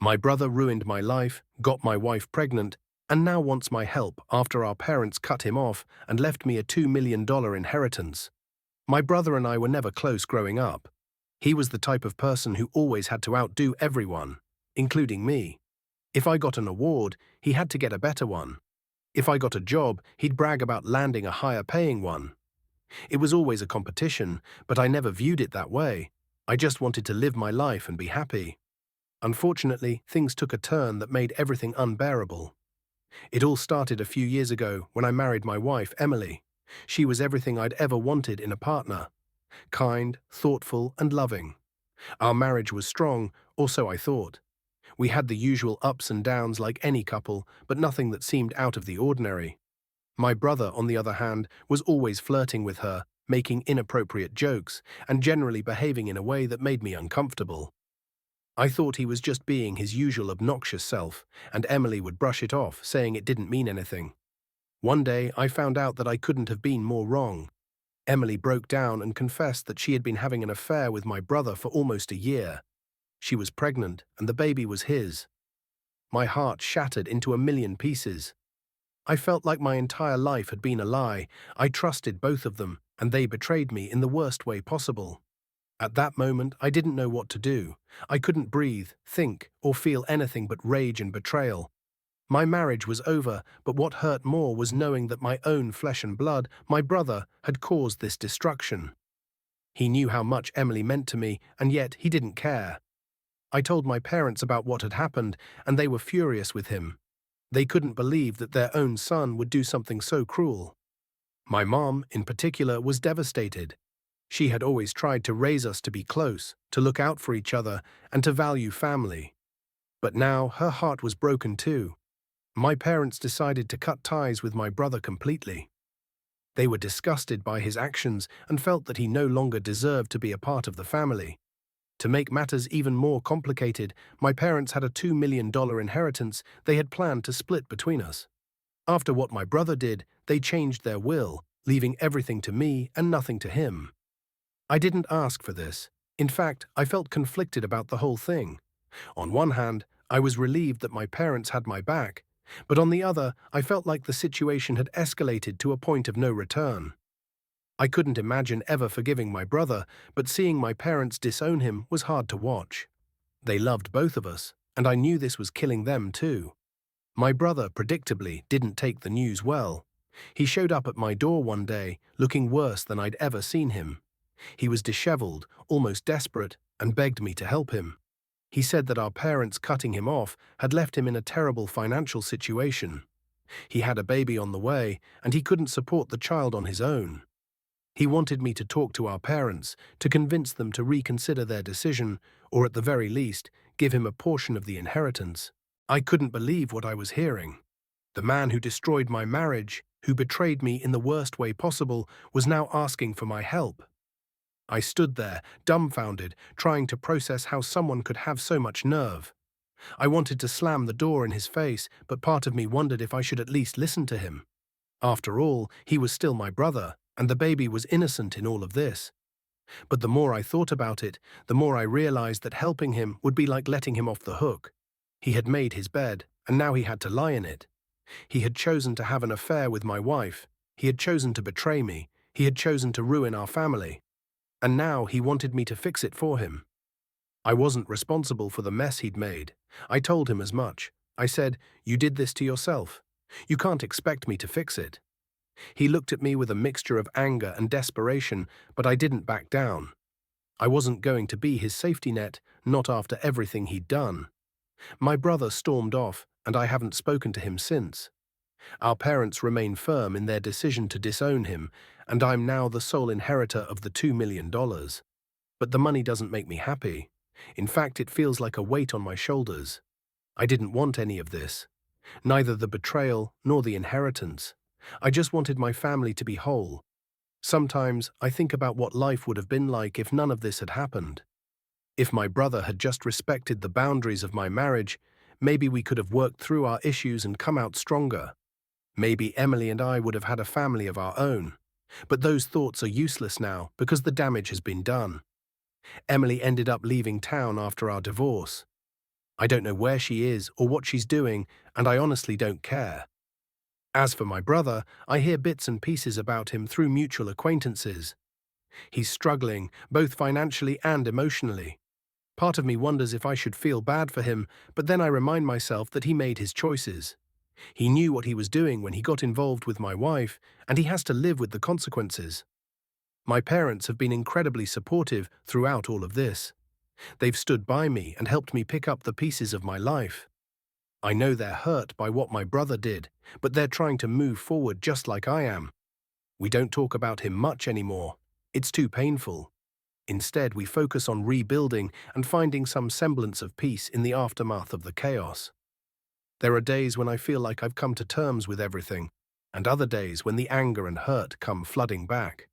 My brother ruined my life, got my wife pregnant, and now wants my help after our parents cut him off and left me a $2 million inheritance. My brother and I were never close growing up. He was the type of person who always had to outdo everyone, including me. If I got an award, he had to get a better one. If I got a job, he'd brag about landing a higher paying one. It was always a competition, but I never viewed it that way. I just wanted to live my life and be happy. Unfortunately, things took a turn that made everything unbearable. It all started a few years ago when I married my wife, Emily. She was everything I'd ever wanted in a partner: kind, thoughtful, and loving. Our marriage was strong, or so I thought. We had the usual ups and downs like any couple, but nothing that seemed out of the ordinary. My brother, on the other hand, was always flirting with her, making inappropriate jokes, and generally behaving in a way that made me uncomfortable. I thought he was just being his usual obnoxious self, and Emily would brush it off, saying it didn't mean anything. One day, I found out that I couldn't have been more wrong. Emily broke down and confessed that she had been having an affair with my brother for almost a year. She was pregnant, and the baby was his. My heart shattered into a million pieces. I felt like my entire life had been a lie. I trusted both of them, and they betrayed me in the worst way possible. At that moment, I didn't know what to do. I couldn't breathe, think, or feel anything but rage and betrayal. My marriage was over, but what hurt more was knowing that my own flesh and blood, my brother, had caused this destruction. He knew how much Emily meant to me, and yet he didn't care. I told my parents about what had happened, and they were furious with him. They couldn't believe that their own son would do something so cruel. My mom, in particular, was devastated. She had always tried to raise us to be close, to look out for each other, and to value family. But now her heart was broken too. My parents decided to cut ties with my brother completely. They were disgusted by his actions and felt that he no longer deserved to be a part of the family. To make matters even more complicated, my parents had a $2 million inheritance they had planned to split between us. After what my brother did, they changed their will, leaving everything to me and nothing to him. I didn't ask for this. In fact, I felt conflicted about the whole thing. On one hand, I was relieved that my parents had my back, but on the other, I felt like the situation had escalated to a point of no return. I couldn't imagine ever forgiving my brother, but seeing my parents disown him was hard to watch. They loved both of us, and I knew this was killing them too. My brother, predictably, didn't take the news well. He showed up at my door one day, looking worse than I'd ever seen him. He was disheveled, almost desperate, and begged me to help him. He said that our parents cutting him off had left him in a terrible financial situation. He had a baby on the way, and he couldn't support the child on his own. He wanted me to talk to our parents, to convince them to reconsider their decision, or at the very least, give him a portion of the inheritance. I couldn't believe what I was hearing. The man who destroyed my marriage, who betrayed me in the worst way possible, was now asking for my help. I stood there, dumbfounded, trying to process how someone could have so much nerve. I wanted to slam the door in his face, but part of me wondered if I should at least listen to him. After all, he was still my brother, and the baby was innocent in all of this. But the more I thought about it, the more I realized that helping him would be like letting him off the hook. He had made his bed, and now he had to lie in it. He had chosen to have an affair with my wife. He had chosen to betray me. He had chosen to ruin our family. And now he wanted me to fix it for him. I wasn't responsible for the mess he'd made. I told him as much. I said, "You did this to yourself. You can't expect me to fix it." He looked at me with a mixture of anger and desperation, but I didn't back down. I wasn't going to be his safety net, not after everything he'd done. My brother stormed off, and I haven't spoken to him since. Our parents remain firm in their decision to disown him, and I'm now the sole inheritor of the $2 million. But the money doesn't make me happy. In fact, it feels like a weight on my shoulders. I didn't want any of this. Neither the betrayal nor the inheritance. I just wanted my family to be whole. Sometimes I think about what life would have been like if none of this had happened. If my brother had just respected the boundaries of my marriage, maybe we could have worked through our issues and come out stronger. Maybe Emily and I would have had a family of our own. But those thoughts are useless now because the damage has been done. Emily ended up leaving town after our divorce. I don't know where she is or what she's doing, and I honestly don't care. As for my brother, I hear bits and pieces about him through mutual acquaintances. He's struggling, both financially and emotionally. Part of me wonders if I should feel bad for him, but then I remind myself that he made his choices. He knew what he was doing when he got involved with my wife, and he has to live with the consequences. My parents have been incredibly supportive throughout all of this. They've stood by me and helped me pick up the pieces of my life. I know they're hurt by what my brother did, but they're trying to move forward just like I am. We don't talk about him much anymore. It's too painful. Instead, we focus on rebuilding and finding some semblance of peace in the aftermath of the chaos. There are days when I feel like I've come to terms with everything, and other days when the anger and hurt come flooding back.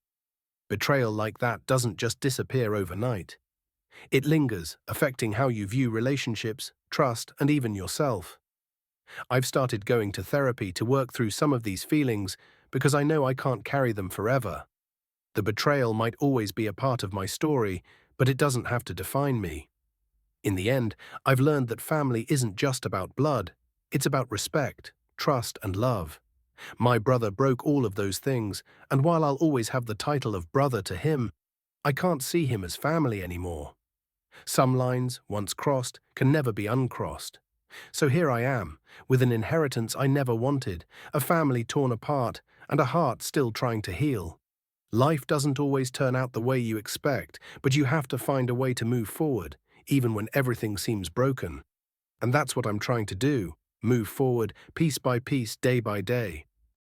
Betrayal like that doesn't just disappear overnight. It lingers, affecting how you view relationships, trust, and even yourself. I've started going to therapy to work through some of these feelings because I know I can't carry them forever. The betrayal might always be a part of my story, but it doesn't have to define me. In the end, I've learned that family isn't just about blood. It's about respect, trust, and love. My brother broke all of those things, and while I'll always have the title of brother to him, I can't see him as family anymore. Some lines, once crossed, can never be uncrossed. So here I am, with an inheritance I never wanted, a family torn apart, and a heart still trying to heal. Life doesn't always turn out the way you expect, but you have to find a way to move forward, even when everything seems broken. And that's what I'm trying to do, move forward, piece by piece, day by day.